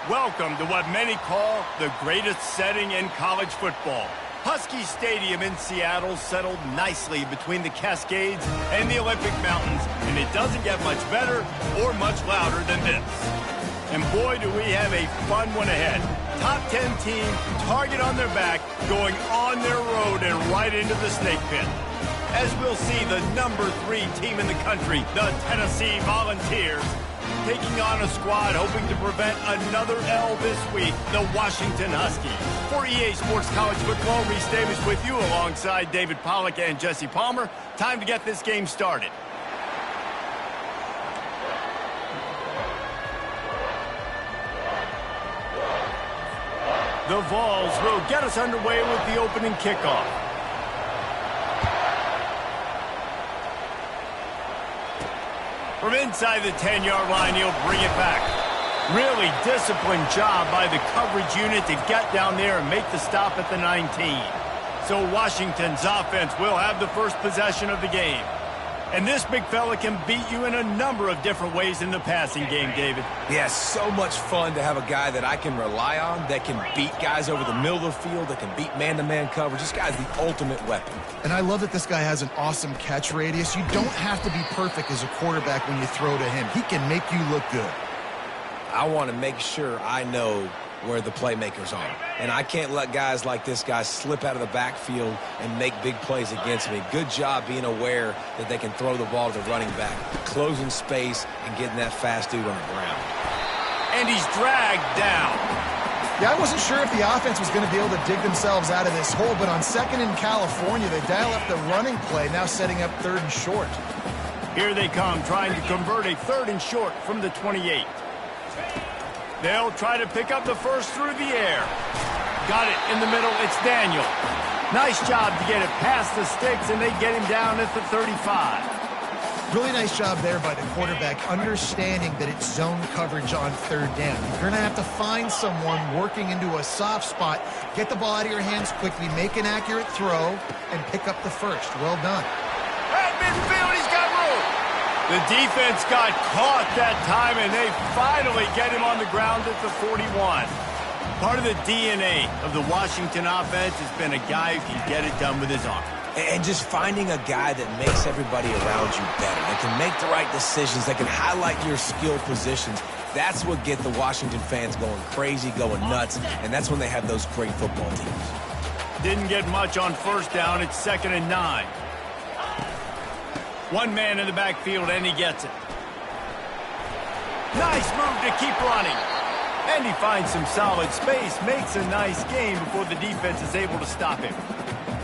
Welcome to what many call the greatest setting in college football. Husky Stadium in Seattle settled nicely between the Cascades and the Olympic Mountains, and it doesn't get much better or much louder than this. And boy, do we have a fun one ahead. Top 10 team, target on their back, going on their road and right into the snake pit. As we'll see, the number 3 team in the country, the Tennessee Volunteers, taking on a squad hoping to prevent another L this week, the Washington Huskies. For EA Sports College Football, Reese Davis with you alongside David Pollack and Jesse Palmer. Time to get this game started. The Vols will get us underway with the opening kickoff. From inside the 10-yard line, he'll bring it back. Really disciplined job by the coverage unit to get down there and make the stop at the 19. So Washington's offense will have the first possession of the game. And this big fella can beat you in a number of different ways in the passing game, David. Yeah, so much fun to have a guy that I can rely on, that can beat guys over the middle of the field, that can beat man-to-man coverage. This guy's the ultimate weapon. And I love that this guy has an awesome catch radius. You don't have to be perfect as a quarterback when you throw to him. He can make you look good. I want to make sure I know where the playmakers are. And I can't let guys like this guy slip out of the backfield and make big plays against me. Good job being aware that they can throw the ball to the running back, closing space and getting that fast dude on the ground. And he's dragged down. Yeah, I wasn't sure if the offense was going to be able to dig themselves out of this hole, but on second in California, they dial up the running play, now setting up third and short. Here they come, trying to convert a third and short from the 28. They'll try to pick up the first through the air. Got it in the middle. It's Daniel. Nice job to get it past the sticks, and they get him down at the 35. Really nice job there by the quarterback, understanding that it's zone coverage on third down. You're going to have to find someone working into a soft spot, get the ball out of your hands quickly, make an accurate throw, and pick up the first. Well done. At midfield, he's got room. The defense got caught that time, and they finally get him on the ground at the 41. Part of the DNA of the Washington offense has been a guy who can get it done with his arm. And just finding a guy that makes everybody around you better, that can make the right decisions, that can highlight your skill positions. That's what gets the Washington fans going crazy, going nuts, and that's when they have those great football teams. Didn't get much on first down. It's 2nd and 9. One man in the backfield, and he gets it. Nice move to keep running. And he finds some solid space, makes a nice game before the defense is able to stop him.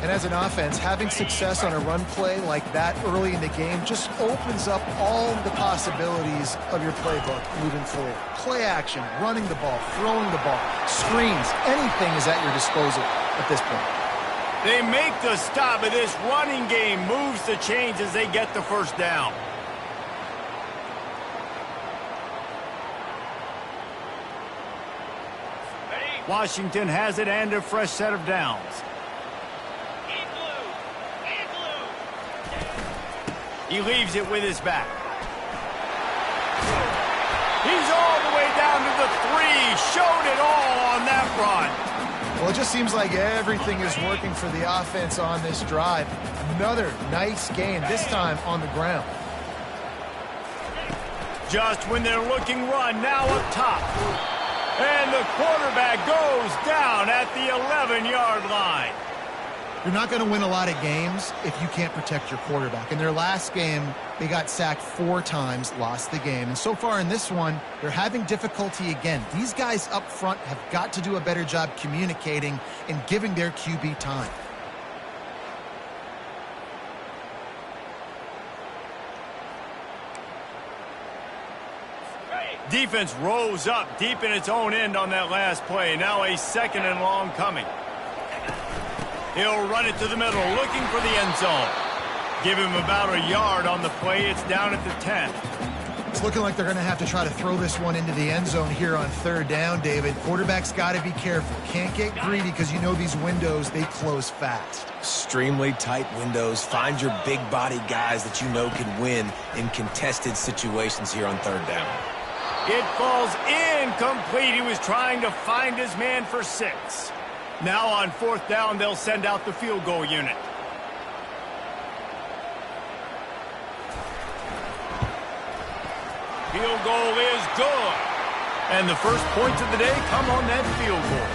And as an offense, having success on a run play like that early in the game just opens up all the possibilities of your playbook moving forward. Play action, running the ball, throwing the ball, screens, anything is at your disposal at this point. They make the stop, and this running game moves the chains as they get the first down. Washington has it and a fresh set of downs. He leaves it with his back. He's all the way down to the 3. Showed it all on that run. Well, it just seems like everything is working for the offense on this drive. Another nice game, this time on the ground. Just when they're looking run, now up top. And the quarterback goes down at the 11-yard line. You're not going to win a lot of games if you can't protect your quarterback. In their last game, they got sacked 4 times, lost the game. And so far in this one, they're having difficulty again. These guys up front have got to do a better job communicating and giving their QB time. Defense rose up deep in its own end on that last play. Now a 2nd and long coming. He'll run it to the middle, looking for the end zone. Give him about a yard on the play. It's down at the 10. It's looking like they're going to have to try to throw this one into the end zone here on third down, David. Quarterback's got to be careful. Can't get greedy because you know these windows, they close fast. Extremely tight windows. Find your big body guys that you know can win in contested situations here on third down. It falls incomplete. He was trying to find his man for 6. Now on 4th down, they'll send out the field goal unit. Field goal is good. And the first points of the day come on that field goal.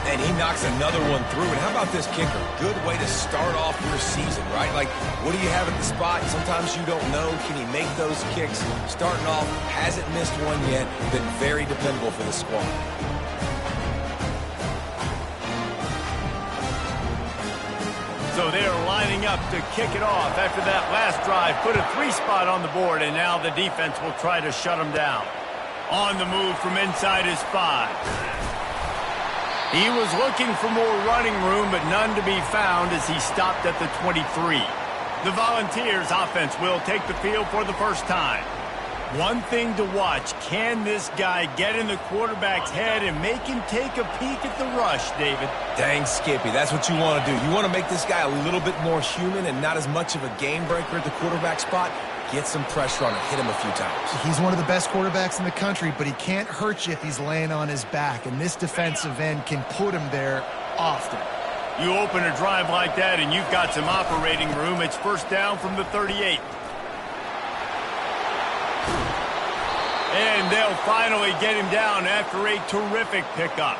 And he knocks another one through. And how about this kicker? Good way to start off your season, right? Like, what do you have at the spot? Sometimes you don't know. Can he make those kicks? Starting off, hasn't missed one yet. Been very dependable for the squad. So they're lining up to kick it off after that last drive. Put a 3-spot on the board, and now the defense will try to shut them down. On the move from inside his 5. He was looking for more running room, but none to be found as he stopped at the 23. The Volunteers offense will take the field for the first time. One thing to watch, can this guy get in the quarterback's head and make him take a peek at the rush, David? Dang, Skippy, that's what you want to do. You want to make this guy a little bit more human and not as much of a game breaker at the quarterback spot. Get some pressure on him, hit him a few times. He's one of the best quarterbacks in the country, but he can't hurt you if he's laying on his back, and this defensive end can put him there often. You open a drive like that, and you've got some operating room. It's 1st down from the 38. And they'll finally get him down after a terrific pickup.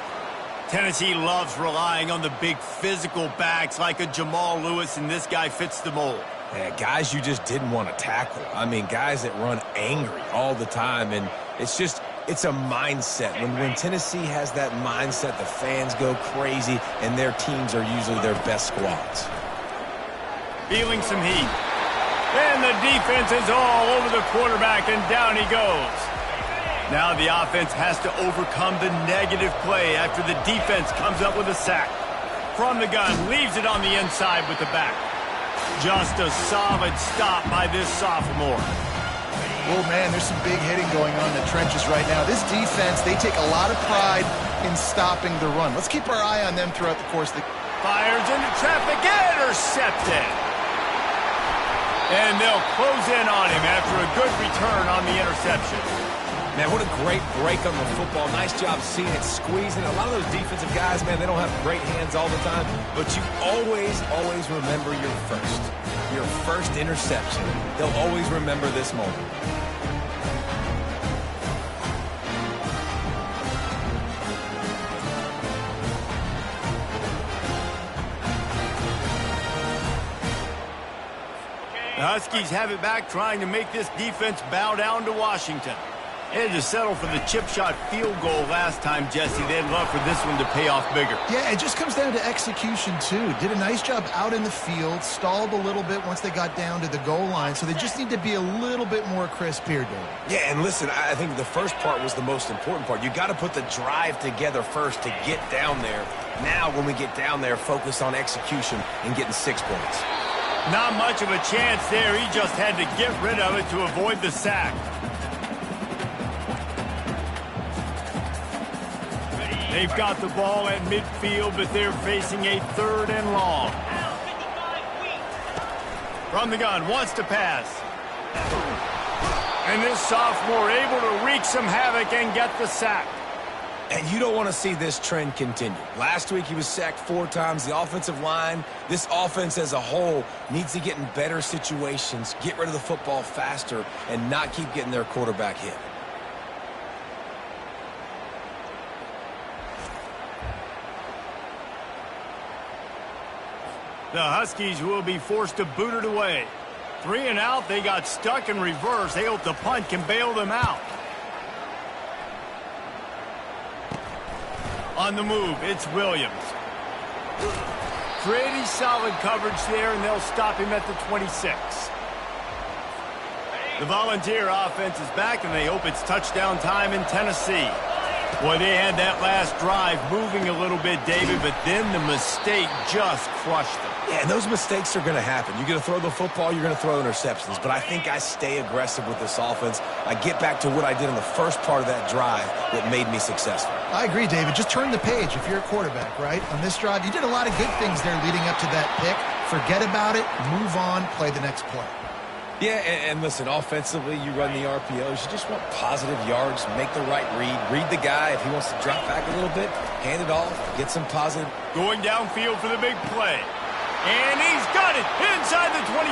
Tennessee loves relying on the big physical backs like a Jamal Lewis, and this guy fits the mold. Yeah, guys you just didn't want to tackle. I mean, guys that run angry all the time, and it's a mindset. When Tennessee has that mindset, the fans go crazy, and their teams are usually their best squads. Feeling some heat. And the defense is all over the quarterback, and down he goes. Now the offense has to overcome the negative play after the defense comes up with a sack. From the gun, leaves it on the inside with the back. Just a solid stop by this sophomore. Oh, man, there's some big hitting going on in the trenches right now. This defense, they take a lot of pride in stopping the run. Let's keep our eye on them throughout the course of the... Fires into traffic, intercepted. And they'll close in on him after a good return on the interception. Man, what a great break on the football. Nice job seeing it squeezing. A lot of those defensive guys, man, they don't have great hands all the time, but you always remember your first interception. They'll always remember this moment. The Huskies have it back, trying to make this defense bow down to Washington. They had to settle for the chip shot field goal last time, Jesse. They'd love for this one to pay off bigger. Yeah, it just comes down to execution, too. Did a nice job out in the field, stalled a little bit once they got down to the goal line, so they just need to be a little bit more crisp here, David. Yeah, and listen, I think the first part was the most important part. You got to put the drive together first to get down there. Now, when we get down there, focus on execution and getting 6 points. Not much of a chance there. He just had to get rid of it to avoid the sack. They've got the ball at midfield, but they're facing a 3rd and long. From the gun, wants to pass. And this sophomore able to wreak some havoc and get the sack. And you don't want to see this trend continue. Last week he was sacked 4 times. The offensive line, this offense as a whole, needs to get in better situations, get rid of the football faster, and not keep getting their quarterback hit. The Huskies will be forced to boot it away. 3 and out, they got stuck in reverse. They hope the punt can bail them out. On the move, it's Williams. Pretty solid coverage there, and they'll stop him at the 26. The Volunteer offense is back, and they hope it's touchdown time in Tennessee. Boy, they had that last drive moving a little bit, David, but then the mistake just crushed them. Yeah, and those mistakes are going to happen. You're going to throw the football, you're going to throw interceptions. But I think I stay aggressive with this offense. I get back to what I did in the first part of that drive that made me successful. I agree, David. Just turn the page if you're a quarterback, right? On this drive, you did a lot of good things there leading up to that pick. Forget about it, move on, play the next play. Yeah, and listen, offensively, you run the RPOs. You just want positive yards, make the right read the guy. If he wants to drop back a little bit, hand it off, get some positive. Going downfield for the big play. And he's got it inside the 25.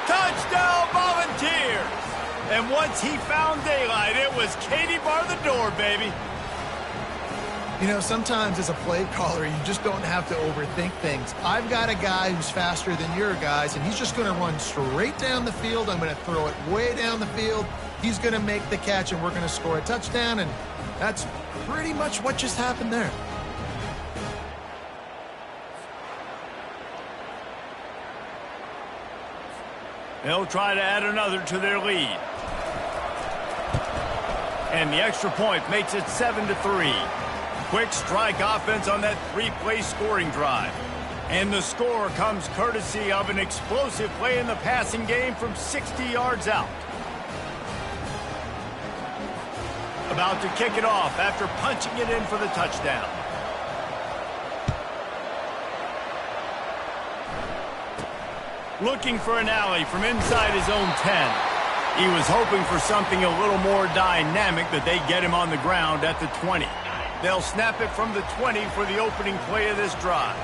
Touchdown Volunteers. And once he found daylight, it was Katie bar the door, baby. You know, sometimes as a play caller, you just don't have to overthink things. I've got a guy who's faster than your guys, and he's just going to run straight down the field. I'm going to throw it way down the field. He's going to make the catch, and we're going to score a touchdown, and that's pretty much what just happened there. They'll try to add another to their lead. And the extra point makes it 7-3. Quick strike offense on that three-play scoring drive. And the score comes courtesy of an explosive play in the passing game from 60 yards out. About to kick it off after punching it in for the touchdown. Looking for an alley from inside his own 10. He was hoping for something a little more dynamic, but they get him on the ground at the 20. They'll snap it from the 20 for the opening play of this drive.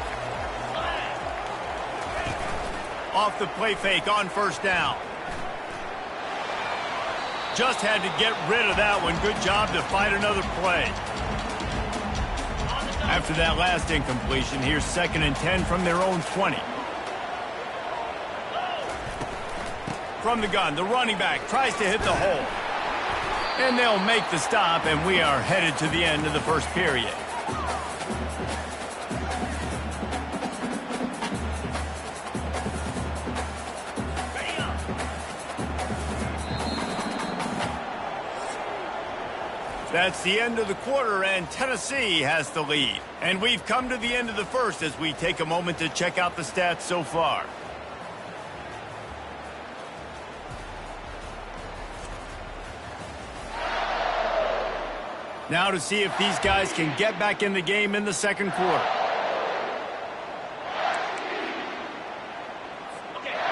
Off the play fake on first down. Just had to get rid of that one. Good job to fight another play. After that last incompletion, here's 2nd and 10 from their own 20. From the gun, the running back tries to hit the hole. And they'll make the stop, and we are headed to the end of the first period. That's the end of the quarter, and Tennessee has the lead. And we've come to the end of the first as we take a moment to check out the stats so far. Now to see if these guys can get back in the game in the second quarter.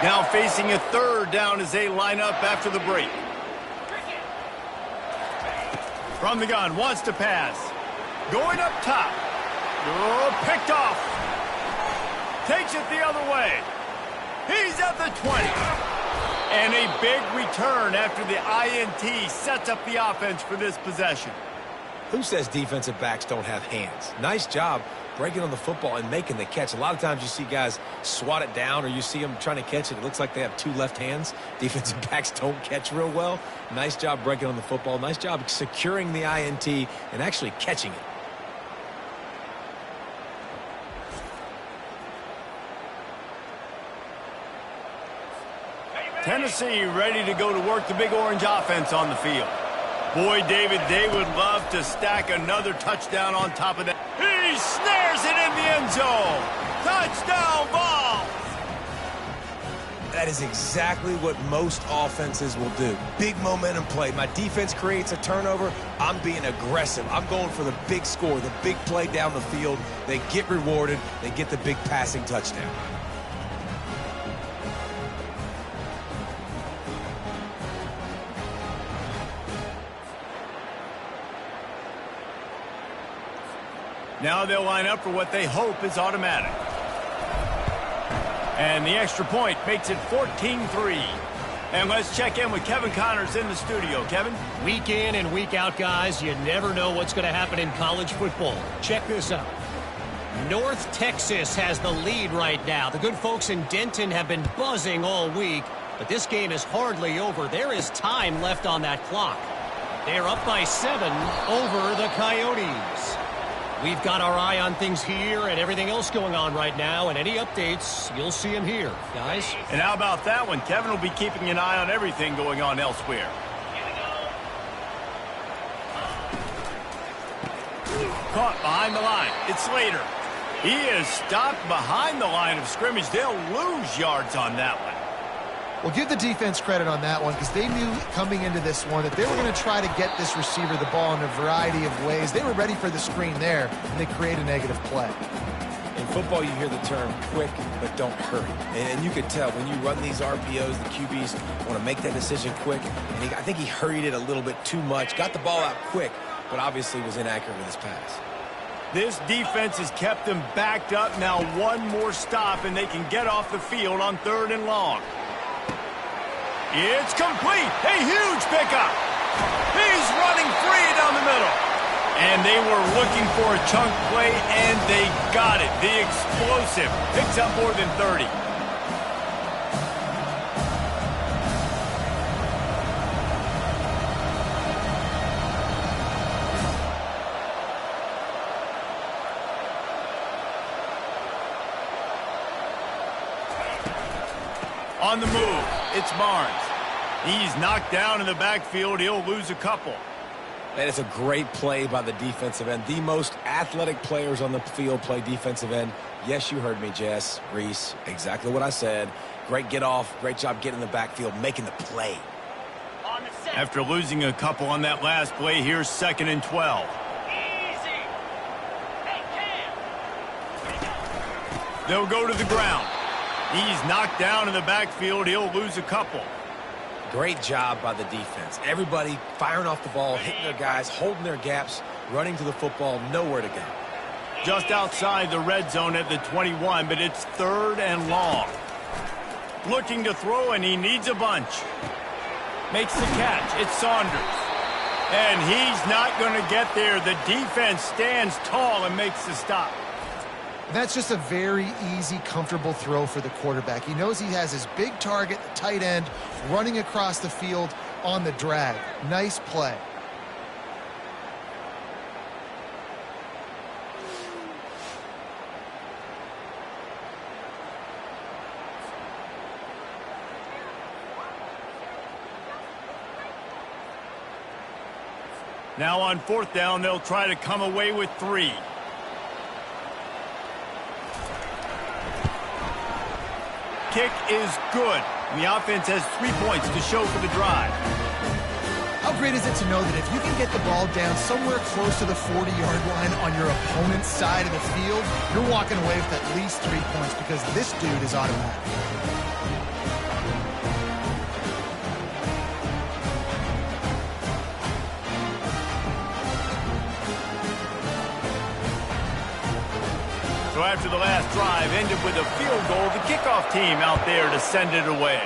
Now facing a 3rd down as they line up after the break. From the gun, wants to pass. Going up top. Oh, picked off. Takes it the other way. He's at the 20. And a big return after the INT sets up the offense for this possession. Who says defensive backs don't have hands? Nice job breaking on the football and making the catch. A lot of times you see guys swat it down or you see them trying to catch it. It looks like they have 2 left hands. Defensive backs don't catch real well. Nice job breaking on the football. Nice job securing the INT and actually catching it. Tennessee ready to go to work the Big Orange offense on the field. Boy, David, they would love to stack another touchdown on top of that. He snares it in the end zone. Touchdown ball. That is exactly what most offenses will do. Big momentum play. My defense creates a turnover. I'm being aggressive. I'm going for the big score, the big play down the field. They get rewarded. They get the big passing touchdown. Now they'll line up for what they hope is automatic. And the extra point makes it 14-3. And let's check in with Kevin Connors in the studio. Kevin? Week in and week out, guys, you never know what's going to happen in college football. Check this out. North Texas has the lead right now. The good folks in Denton have been buzzing all week, but this game is hardly over. There is time left on that clock. They're up by 7 over the Coyotes. We've got our eye on things here and everything else going on right now, and any updates, you'll see them here, guys. And how about that one? Kevin will be keeping an eye on everything going on elsewhere. Caught behind the line. It's Slater. He is stopped behind the line of scrimmage. They'll lose yards on that one. Well, give the defense credit on that one because they knew coming into this one that they were going to try to get this receiver the ball in a variety of ways. They were ready for the screen there, and they create a negative play. In football, you hear the term quick, but don't hurry. And you could tell when you run these RPOs, the QBs want to make that decision quick. And I think he hurried it a little bit too much. Got the ball out quick, but obviously was inaccurate with his pass. This defense has kept them backed up. Now one more stop, and they can get off the field on 3rd and long. It's complete. A huge pickup. He's running free down the middle. And they were looking for a chunk play, and they got it. The explosive picks up more than 30. On the move, it's Barnes. He's knocked down in the backfield. He'll lose a couple. And it's a great play by the defensive end. The most athletic players on the field play defensive end. Yes, you heard me, Jess, Reese. Exactly what I said. Great get off. Great job getting in the backfield, making the play. After losing a couple on that last play, here's 2nd and 12. They'll go to the ground. He's knocked down in the backfield. He'll lose a couple. Great job by the defense. Everybody firing off the ball, hitting their guys, holding their gaps, running to the football, nowhere to go. Just outside the red zone at the 21, but it's 3rd and long. Looking to throw, and he needs a bunch. Makes the catch. It's Saunders. And he's not going to get there. The defense stands tall and makes the stop. That's just a very easy, comfortable throw for the quarterback. He knows he has his big target, the tight end, running across the field on the drag. Nice play. Now on 4th down, they'll try to come away with 3. Kick is good. The offense has 3 points to show for the drive. How great is it to know that if you can get the ball down somewhere close to the 40-yard line on your opponent's side of the field, you're walking away with at least 3 points because this dude is automatic. So after the last drive ended with a field goal, the kickoff team out there to send it away.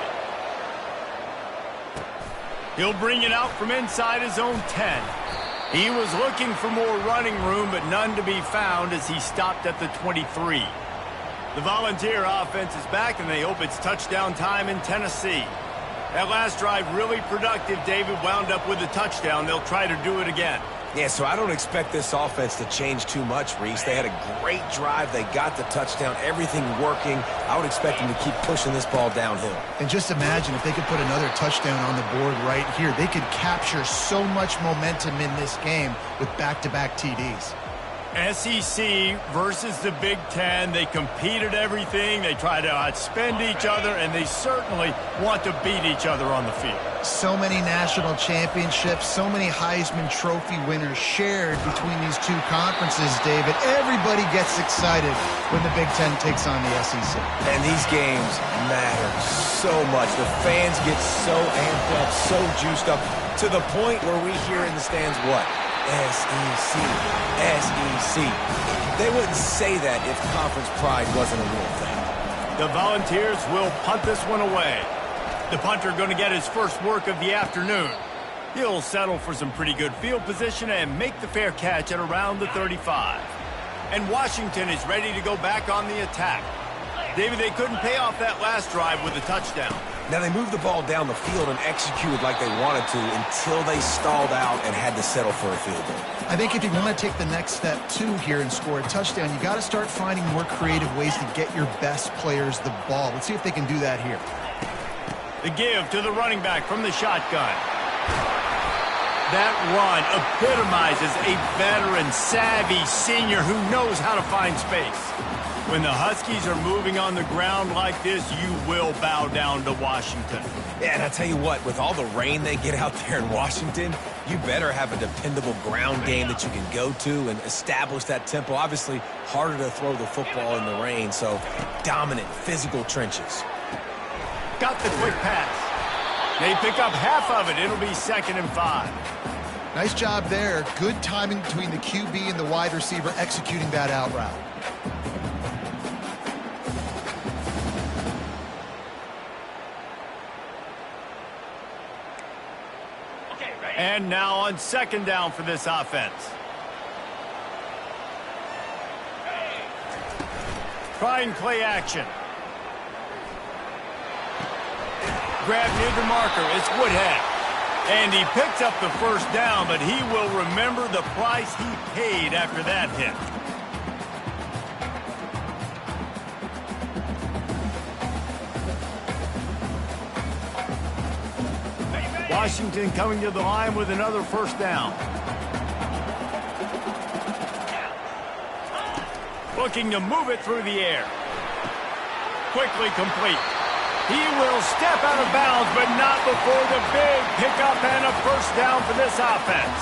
He'll bring it out from inside his own 10. He was looking for more running room, but none to be found as he stopped at the 23. The Volunteer offense is back, and they hope it's touchdown time in Tennessee. That last drive really productive. David wound up with a touchdown. They'll try to do it again. Yeah, so I don't expect this offense to change too much, Reese. They had a great drive. They got the touchdown, everything working. I would expect them to keep pushing this ball downhill. And just imagine if they could put another touchdown on the board right here. They could capture so much momentum in this game with back-to-back TDs. SEC versus the Big Ten. They compete at everything. They try to outspend each other, and they certainly want to beat each other on the field. So many national championships, so many Heisman Trophy winners shared between these two conferences, David. Everybody gets excited when the Big Ten takes on the SEC. And these games matter so much. The fans get so amped up, so juiced up, to the point where we hear in the stands what? SEC, SEC. They wouldn't say that if conference pride wasn't a real thing. The Volunteers will punt this one away. The punter going to get his first work of the afternoon. He'll settle for some pretty good field position and make the fair catch at around the 35. And Washington is ready to go back on the attack. David, they couldn't pay off that last drive with a touchdown. Now, they moved the ball down the field and executed like they wanted to until they stalled out and had to settle for a field goal. I think if you want to take the next step, too, here and score a touchdown, you got to start finding more creative ways to get your best players the ball. Let's see if they can do that here. The give to the running back from the shotgun. That run epitomizes a veteran, savvy senior who knows how to find space. When the Huskies are moving on the ground like this, you will bow down to Washington. Yeah, and I tell you what, with all the rain they get out there in Washington, you better have a dependable ground game that you can go to and establish that tempo. Obviously, harder to throw the football in the rain, so dominant, physical trenches. Got the quick pass. They pick up half of it. It'll be 2nd and 5. Nice job there. Good timing between the QB and the wide receiver executing that out route. And now on 2nd down for this offense. Trying play action. Grab near the marker. It's Woodhead. And he picks up the 1st down, but he will remember the price he paid after that hit. Washington coming to the line with another 1st down. Looking to move it through the air. Quickly complete. He will step out of bounds, but not before the big pickup and a 1st down for this offense.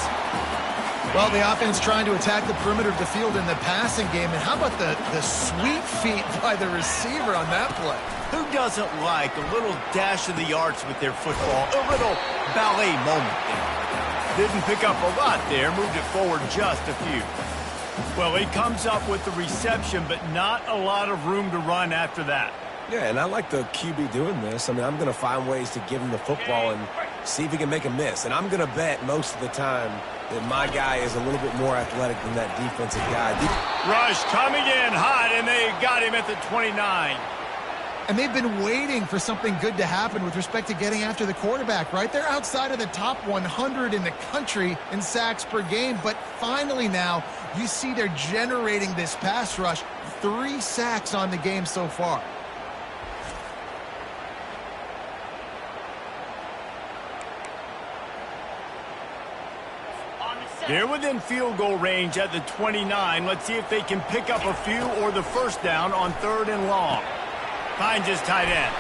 Well, the offense trying to attack the perimeter of the field in the passing game. And how about the sweet feet by the receiver on that play? Who doesn't like a little dash of the arts with their football? A little ballet moment there. Didn't pick up a lot there, moved it forward just a few. Well, he comes up with the reception, but not a lot of room to run after that. Yeah, and I like the QB doing this. I mean, I'm going to find ways to give him the football and see if he can make a miss. And I'm going to bet most of the time that my guy is a little bit more athletic than that defensive guy. Rush coming in hot, and they got him at the 29. And they've been waiting for something good to happen with respect to getting after the quarterback, right? They're outside of the top 100 in the country in sacks per game, but finally now you see they're generating this pass rush. 3 sacks on the game so far. They're within field goal range at the 29. Let's see if they can pick up a few or the 1st down on 3rd and long. Finds his tight end.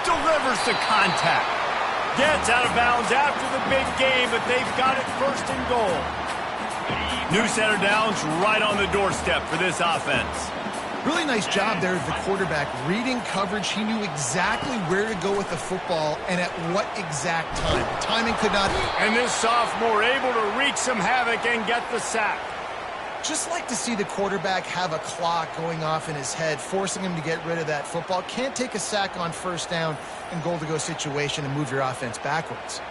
Delivers the contact. Gets out of bounds after the big game, but they've got it 1st and goal. New center downs right on the doorstep for this offense. Really nice job there as the quarterback reading coverage. He knew exactly where to go with the football and at what exact time. The timing could not... And this sophomore able to wreak some havoc and get the sack. Just like to see the quarterback have a clock going off in his head, forcing him to get rid of that football. Can't take a sack on 1st down and goal-to-go situation and move your offense backwards.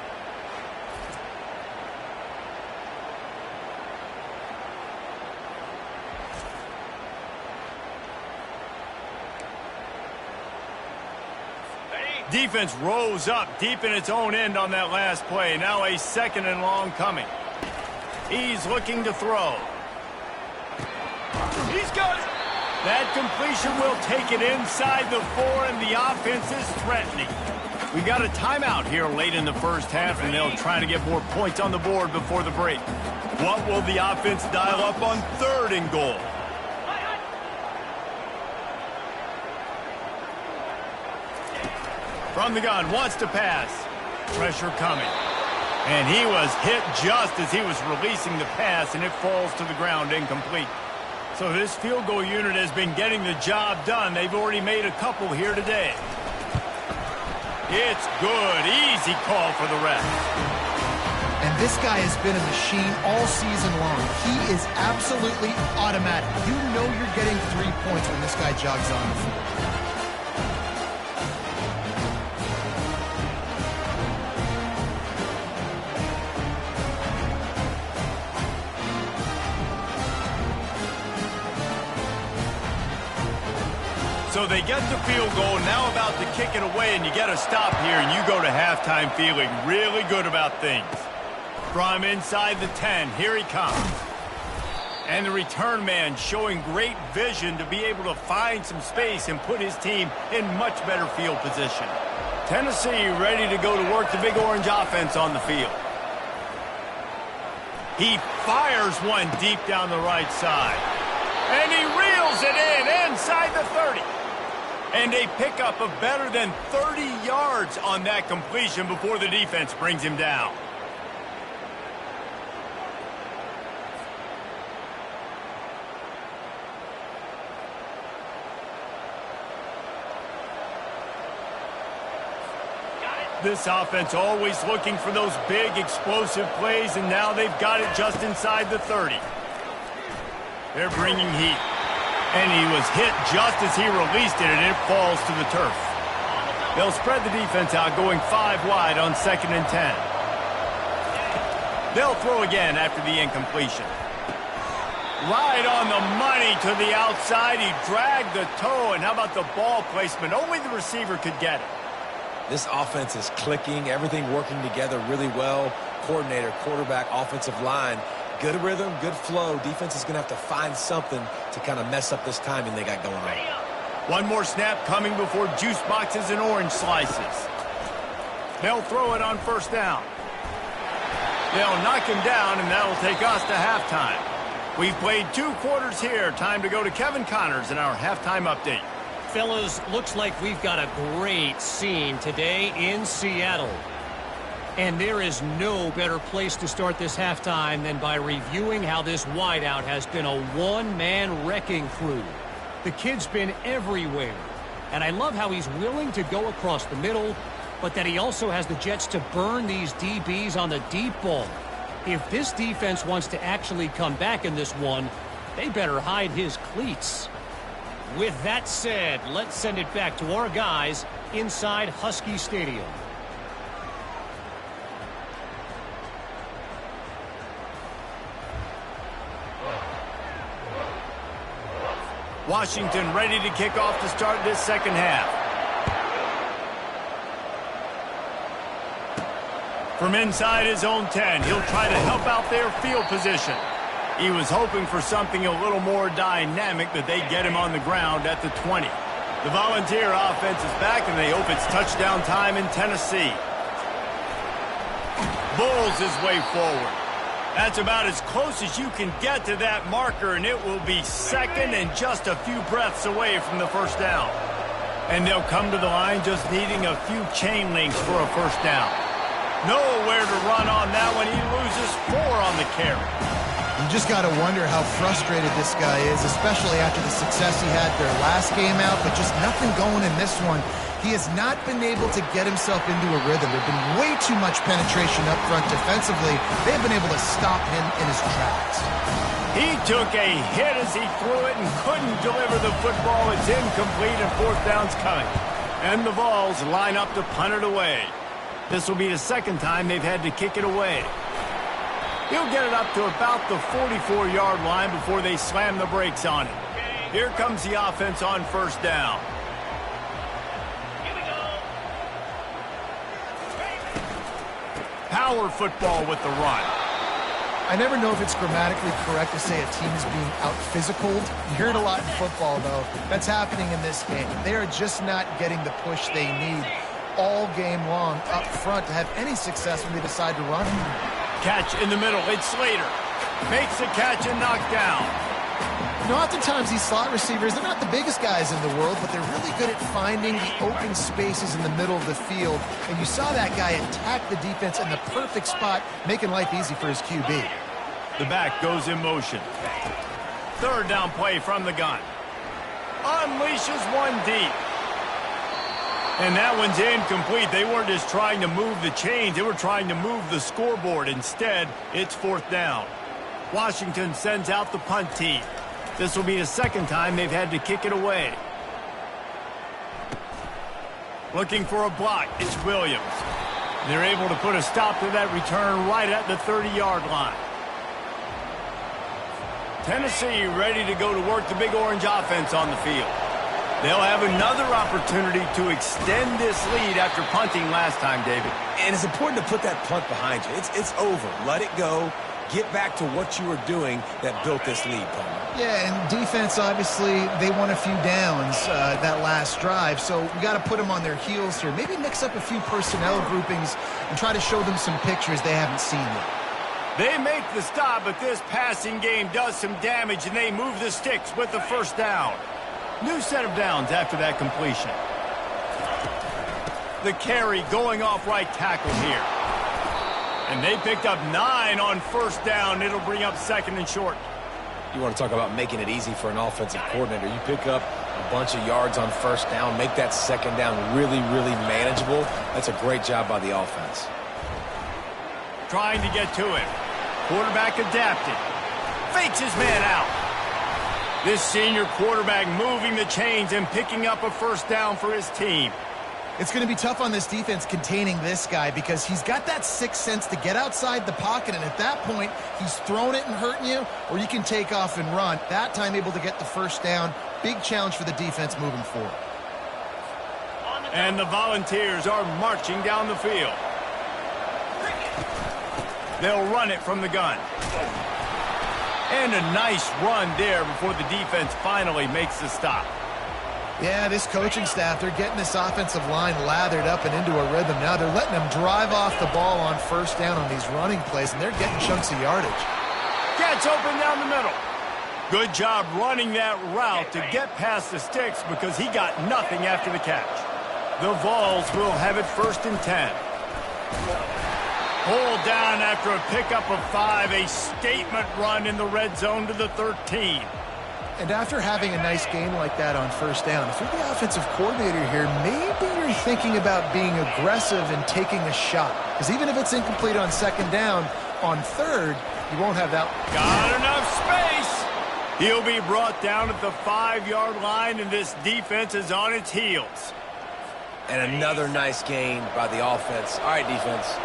Defense rose up deep in its own end on that last play. Now a 2nd and long coming. He's looking to throw. He's got it. That completion will take it inside the 4, and the offense is threatening. We got a timeout here late in the 1st half, and they'll try to get more points on the board before the break. What will the offense dial up on 3rd and goal? From the gun, wants to pass. Pressure coming. And he was hit just as he was releasing the pass, and it falls to the ground incomplete. So this field goal unit has been getting the job done. They've already made a couple here today. It's good. Easy call for the ref. And this guy has been a machine all season long. He is absolutely automatic. You know you're getting 3 points when this guy jogs on the field. So they get the field goal, now about to kick it away, and you get a stop here, and you go to halftime feeling really good about things. From inside the 10, here he comes. And the return man showing great vision to be able to find some space and put his team in much better field position. Tennessee ready to go to work the Big Orange offense on the field. He fires one deep down the right side. And he reels it in inside the 30. And a pickup of better than 30 yards on that completion before the defense brings him down. This offense always looking for those big, explosive plays, and now they've got it just inside the 30. They're bringing heat. And he was hit just as he released it, and it falls to the turf. They'll spread the defense out, going 5 wide on 2nd and 10. They'll throw again after the incompletion. Right on the money to the outside. He dragged the toe, and how about the ball placement? Only the receiver could get it. This offense is clicking, everything working together really well. Coordinator, quarterback, offensive line. Good rhythm, good flow. Defense is going to have to find something to kind of mess up this timing they got going on. One more snap coming before juice boxes and orange slices. They'll throw it on 1st down. They'll knock him down, and that'll take us to halftime. We've played 2 quarters here. Time to go to Kevin Connors in our halftime update. Fellas, looks like we've got a great scene today in Seattle. And there is no better place to start this halftime than by reviewing how this wideout has been a one-man wrecking crew. The kid's been everywhere. And I love how he's willing to go across the middle, but that he also has the jets to burn these DBs on the deep ball. If this defense wants to actually come back in this one, they better hide his cleats. With that said, let's send it back to our guys inside Husky Stadium. Washington ready to kick off to start this 2nd half. From inside his own 10, he'll try to help out their field position. He was hoping for something a little more dynamic, but they get him on the ground at the 20. The Volunteer offense is back, and they hope it's touchdown time in Tennessee. Bulls his way forward. That's about as close as you can get to that marker, and it will be 2nd and just a few breaths away from the 1st down. And they'll come to the line just needing a few chain links for a 1st down. Nowhere to run on that one. He loses 4 on the carry. You just got to wonder how frustrated this guy is, especially after the success he had their last game out, but just nothing going in this one. He has not been able to get himself into a rhythm. There's been way too much penetration up front defensively. They've been able to stop him in his tracks. He took a hit as he threw it and couldn't deliver the football. It's incomplete, and 4th down's coming. And the Vols line up to punt it away. This will be the 2nd time they've had to kick it away. He'll get it up to about the 44-yard line before they slam the brakes on it. Here comes the offense on 1st down. Power football with the run. I never know if it's grammatically correct to say a team is being out-physicaled. You hear it a lot in football, though. That's happening in this game. They are just not getting the push they need all game long up front to have any success when they decide to run. Catch in the middle. It's Slater. Makes a catch and knocked down. You know, oftentimes these slot receivers, they're not the biggest guys in the world, but they're really good at finding the open spaces in the middle of the field. And you saw that guy attack the defense in the perfect spot, making life easy for his QB. The back goes in motion. 3rd down play from the gun. Unleashes one deep. And that one's incomplete. They weren't just trying to move the chains. They were trying to move the scoreboard. Instead, it's 4th down. Washington sends out the punt team. This will be the 2nd time they've had to kick it away. Looking for a block. It's Williams. They're able to put a stop to that return right at the 30-yard line. Tennessee ready to go to work the Big Orange offense on the field. They'll have another opportunity to extend this lead after punting last time, David. And it's important to put that punt behind you. It's over. Let it go. Get back to what you were doing that built this lead, Palmer. Yeah, and defense, obviously, they won a few downs that last drive, so we got to put them on their heels here. Maybe mix up a few personnel groupings and try to show them some pictures they haven't seen yet. They make the stop, but this passing game does some damage, and they move the sticks with the first down. New set of downs after that completion. The carry going off right tackle here. And they picked up 9 on first down. It'll bring up second and short. You want to talk about making it easy for an offensive coordinator. You pick up a bunch of yards on first down, make that second down really, really manageable. That's a great job by the offense. Trying to get to it. Quarterback adapted. Fakes his man out. This senior quarterback moving the chains and picking up a first down for his team. It's going to be tough on this defense containing this guy because he's got that sixth sense to get outside the pocket, and at that point, he's throwing it and hurting you, or you can take off and run. That time able to get the first down. Big challenge for the defense moving forward. And the Volunteers are marching down the field. They'll run it from the gun. And a nice run there before the defense finally makes the stop. Yeah, this coaching staff, they're getting this offensive line lathered up and into a rhythm. Now they're letting them drive off the ball on first down on these running plays, and they're getting chunks of yardage. Gets open down the middle. Good job running that route to get past the sticks because he got nothing after the catch. The Vols will have it first and 10. Pulled down after a pickup of 5, a statement run in the red zone to the 13. And after having a nice game like that on first down, if you're the offensive coordinator here, maybe you're thinking about being aggressive and taking a shot. Because even if it's incomplete on second down, on third, you won't have that. Got enough space. He'll be brought down at the 5-yard line, and this defense is on its heels. And another nice gain by the offense. All right, defense,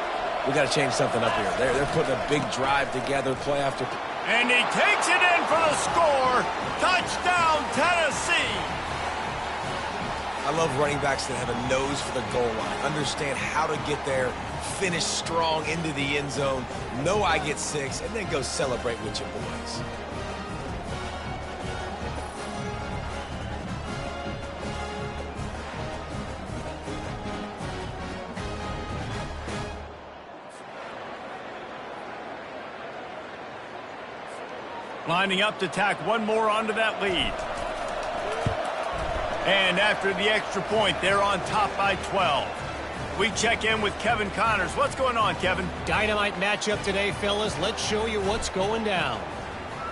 we got to change something up here. They're putting a big drive together, play after play. And he takes it in for the score. Touchdown, Tennessee. I love running backs that have a nose for the goal line. Understand how to get there, finish strong into the end zone, know I get 6, and then go celebrate with your boys. Lining up to tack one more onto that lead. And after the extra point, they're on top by 12. We check in with Kevin Connors. What's going on, Kevin? Dynamite matchup today, fellas. Let's show you what's going down.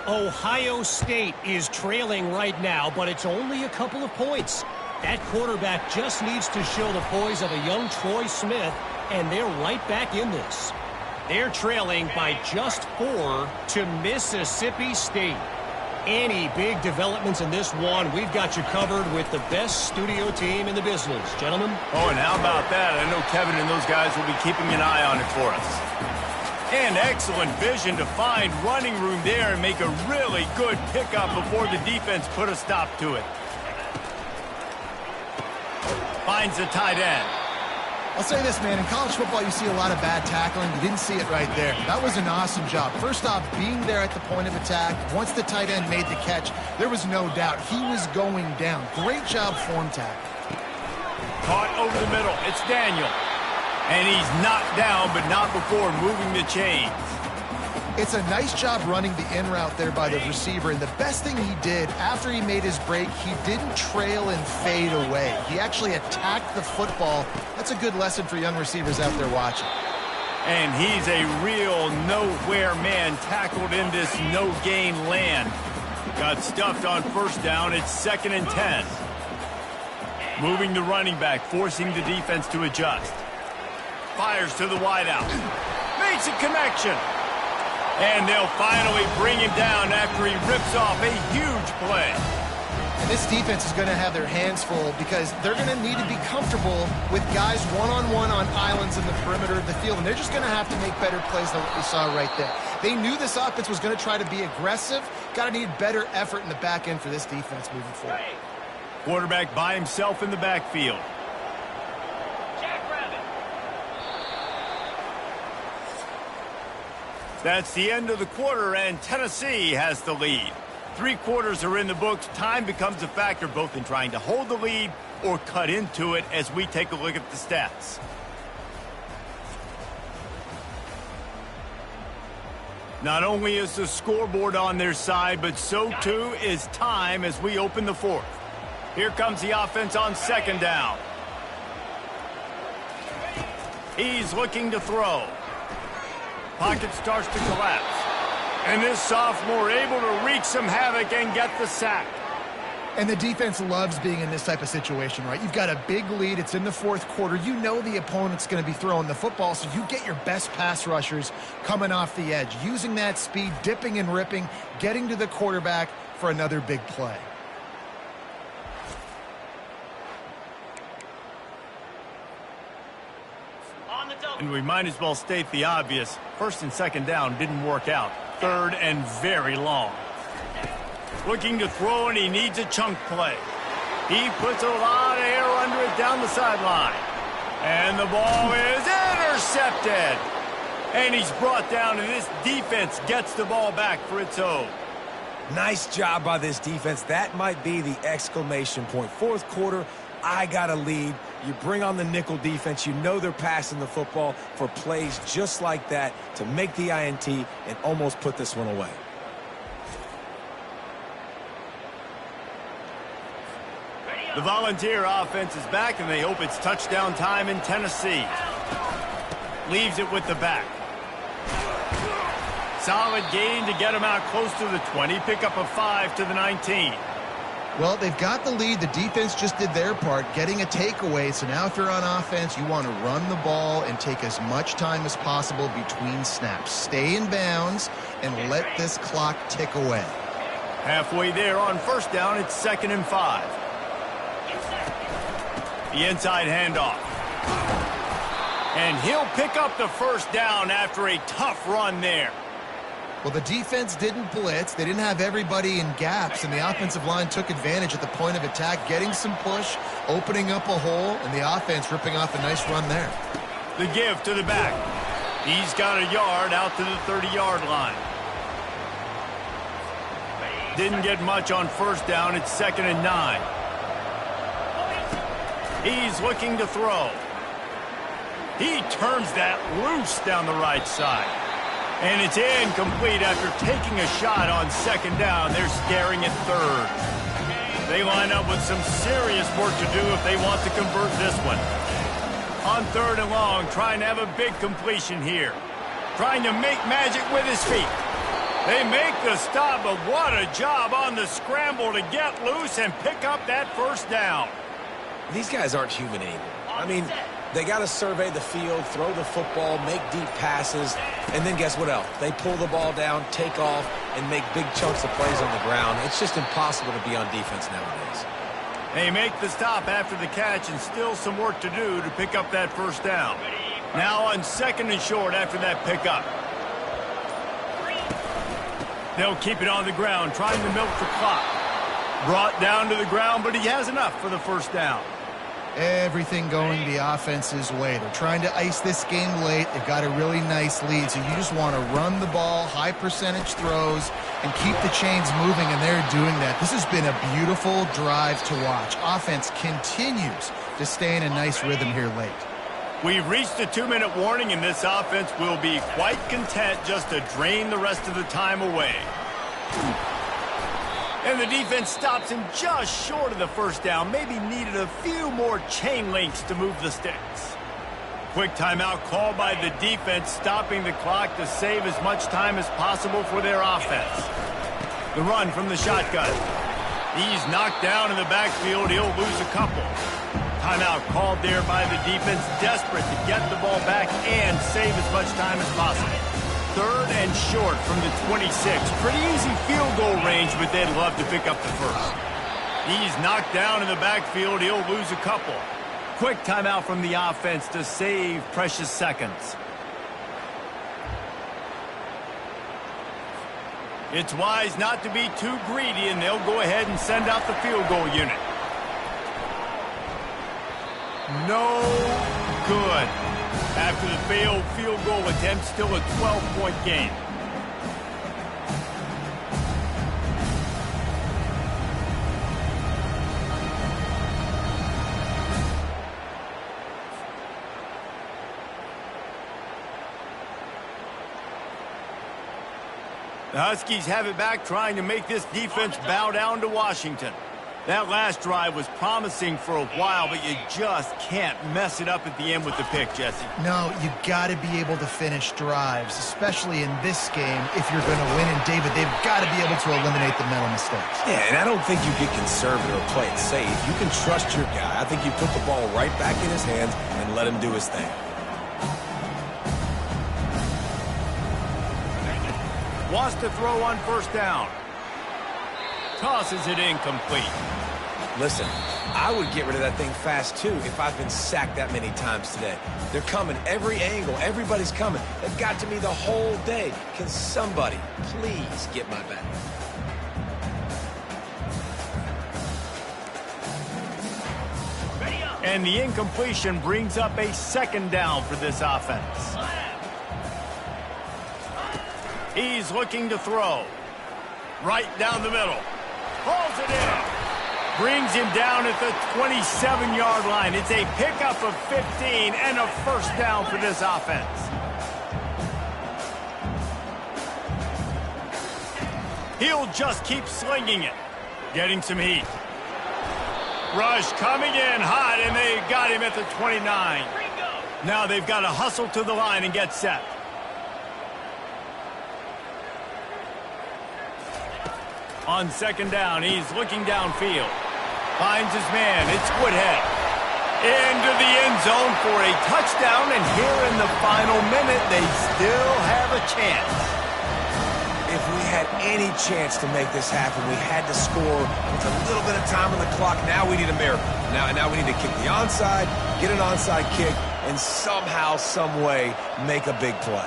Ohio State is trailing right now, but it's only a couple of points. That quarterback just needs to show the poise of a young Troy Smith, and they're right back in this. They're trailing by just 4 to Mississippi State. Any big developments in this one, we've got you covered with the best studio team in the business. Gentlemen? Oh, and how about that? I know Kevin and those guys will be keeping an eye on it for us. And excellent vision to find running room there and make a really good pickup before the defense put a stop to it. Finds the tight end. I'll say this, man. In college football, you see a lot of bad tackling. You didn't see it right there. That was an awesome job. First off, being there at the point of attack. Once the tight end made the catch, there was no doubt he was going down. Great job form tackle. Caught over the middle. It's Daniel. And he's knocked down, but not before moving the chains. It's a nice job running the in route there by the receiver, and the best thing he did after he made his break, he didn't trail and fade away. He actually attacked the football. That's a good lesson for young receivers out there watching. And he's a real nowhere man, tackled in this no-gain land. Got stuffed on first down. It's 2nd and 10. Moving the running back, forcing the defense to adjust. Fires to the wideout. Makes a connection. And they'll finally bring him down after he rips off a huge play. And this defense is going to have their hands full because they're going to need to be comfortable with guys one-on-one on islands in the perimeter of the field. And they're just going to have to make better plays than what we saw right there. They knew this offense was going to try to be aggressive. Got to need better effort in the back end for this defense moving forward. Quarterback by himself in the backfield. That's the end of the quarter, and Tennessee has the lead. 3 quarters are in the books. Time becomes a factor both in trying to hold the lead or cut into it as we take a look at the stats. Not only is the scoreboard on their side, but so too is time as we open the fourth. Here comes the offense on second down. He's looking to throw. Pocket starts to collapse. And this sophomore able to wreak some havoc and get the sack. And the defense loves being in this type of situation, right? You've got a big lead. It's in the fourth quarter. You know the opponent's going to be throwing the football, so you get your best pass rushers coming off the edge, using that speed, dipping and ripping, getting to the quarterback for another big play. And we might as well state the obvious. First and second down didn't work out. Third and very long. Looking to throw, and he needs a chunk play. He puts a lot of air under it down the sideline. And the ball is intercepted. And he's brought down, and this defense gets the ball back for its own. Nice job by this defense. That might be the exclamation point. Fourth quarter, I got a lead. You bring on the nickel defense. You know they're passing the football for plays just like that to make the INT and almost put this one away. The Volunteer offense is back, and they hope it's touchdown time in Tennessee. Leaves it with the back. Solid gain to get him out close to the 20. Pick up a 5 to the 19. Well, they've got the lead. The defense just did their part, getting a takeaway. So now if you're on offense, you want to run the ball and take as much time as possible between snaps. Stay in bounds and let this clock tick away. Halfway there on first down, it's 2nd and 5. The inside handoff. And he'll pick up the first down after a tough run there. Well, the defense didn't blitz. They didn't have everybody in gaps, and the offensive line took advantage at the point of attack, getting some push, opening up a hole, and the offense ripping off a nice run there. The give to the back. He's got a yard out to the 30-yard line. Didn't get much on first down. It's 2nd and 9. He's looking to throw. He turns that loose down the right side. And it's incomplete after taking a shot on second down. They're staring at third. They line up with some serious work to do if they want to convert this one. On 3rd and long, trying to have a big completion here. Trying to make magic with his feet. They make the stop, but what a job on the scramble to get loose and pick up that first down. These guys aren't human anymore. I mean, they got to survey the field, throw the football, make deep passes, and then guess what else? They pull the ball down, take off, and make big chunks of plays on the ground. It's just impossible to be on defense nowadays. They make the stop after the catch, and still some work to do to pick up that first down. Now on 2nd and short after that pickup. They'll keep it on the ground, trying to milk the clock. Brought down to the ground, but he has enough for the first down. Everything going the offense's way. They're trying to ice this game late. They've got a really nice lead, so you just want to run the ball, high percentage throws, and keep the chains moving, and they're doing that. This has been a beautiful drive to watch. Offense continues to stay in a nice rhythm here late. We've reached the 2-minute warning, and this offense will be quite content just to drain the rest of the time away. And the defense stops him just short of the first down. Maybe needed a few more chain links to move the sticks. Quick timeout called by the defense, stopping the clock to save as much time as possible for their offense. The run from the shotgun. He's knocked down in the backfield. He'll lose a couple. Timeout called there by the defense, desperate to get the ball back and save as much time as possible. 3rd and short from the 26. Pretty easy field goal range, but they'd love to pick up the first. He's knocked down in the backfield. He'll lose a couple. Quick timeout from the offense to save precious seconds. It's wise not to be too greedy, and they'll go ahead and send out the field goal unit. No good. After the failed field goal attempt, still a 12-point game. The Huskies have it back, trying to make this defense bow down to Washington. That last drive was promising for a while, but you just can't mess it up at the end with the pick, Jesse. No, you got to be able to finish drives, especially in this game if you're going to win. And, David, they've got to be able to eliminate the mental mistakes. Yeah, and I don't think you get conservative or play it safe. You can trust your guy. I think you put the ball right back in his hands and let him do his thing. Wants to throw on first down. Tosses it incomplete. Listen, I would get rid of that thing fast, too, if I've been sacked that many times today. They're coming every angle. Everybody's coming. They've got to me the whole day. Can somebody please get my back? And the incompletion brings up a second down for this offense. He's looking to throw. Right down the middle. Pulls it in. Brings him down at the 27-yard line. It's a pickup of 15 and a first down for this offense. He'll just keep slinging it. Getting some heat. Rush coming in hot, and they got him at the 29. Now they've got to hustle to the line and get set. On second down, he's looking downfield. Finds his man. It's Woodhead. Into the end zone for a touchdown, and here in the final minute, they still have a chance. If we had any chance to make this happen, we had to score with a little bit of time on the clock. Now we need a miracle. Now we need to kick the onside, get an onside kick, and somehow, some way, make a big play.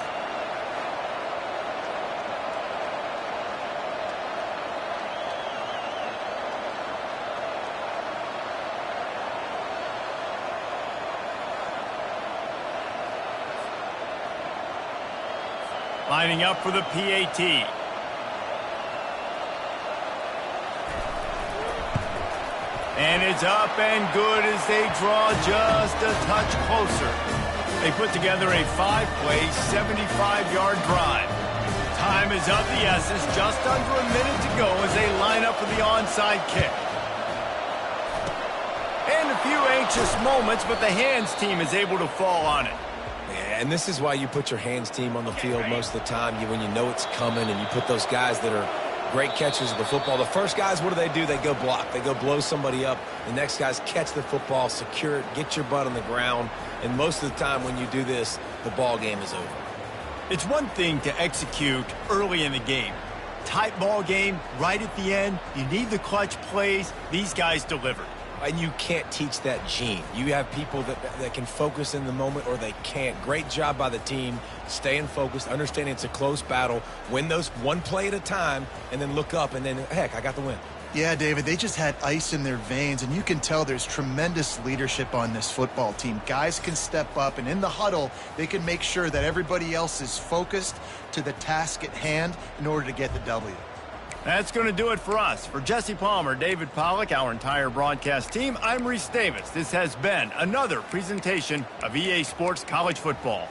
Lining up for the PAT. And it's up and good as they draw just a touch closer. They put together a 5-play, 75-yard drive. Time is of the essence, just under a minute to go as they line up for the onside kick. And a few anxious moments, but the hands team is able to fall on it. And this is why you put your hands team on the field most of the time, when you know it's coming, and you put those guys that are great catchers of the football. The first guys, what do? They go block. They go blow somebody up. The next guys catch the football, secure it, get your butt on the ground. And most of the time when you do this, the ball game is over. It's one thing to execute early in the game. Tight ball game, right at the end. You need the clutch plays. These guys deliver. And you can't teach that gene. You have people that can focus in the moment, or they can't. Great job by the team, staying focused, understanding it's a close battle, win those one play at a time, and then look up, and then, heck, I got the win. Yeah, David, they just had ice in their veins, and you can tell there's tremendous leadership on this football team. Guys can step up, and in the huddle, they can make sure that everybody else is focused to the task at hand in order to get the W. That's going to do it for us. For Jesse Palmer, David Pollack, our entire broadcast team, I'm Reese Davis. This has been another presentation of EA Sports College Football.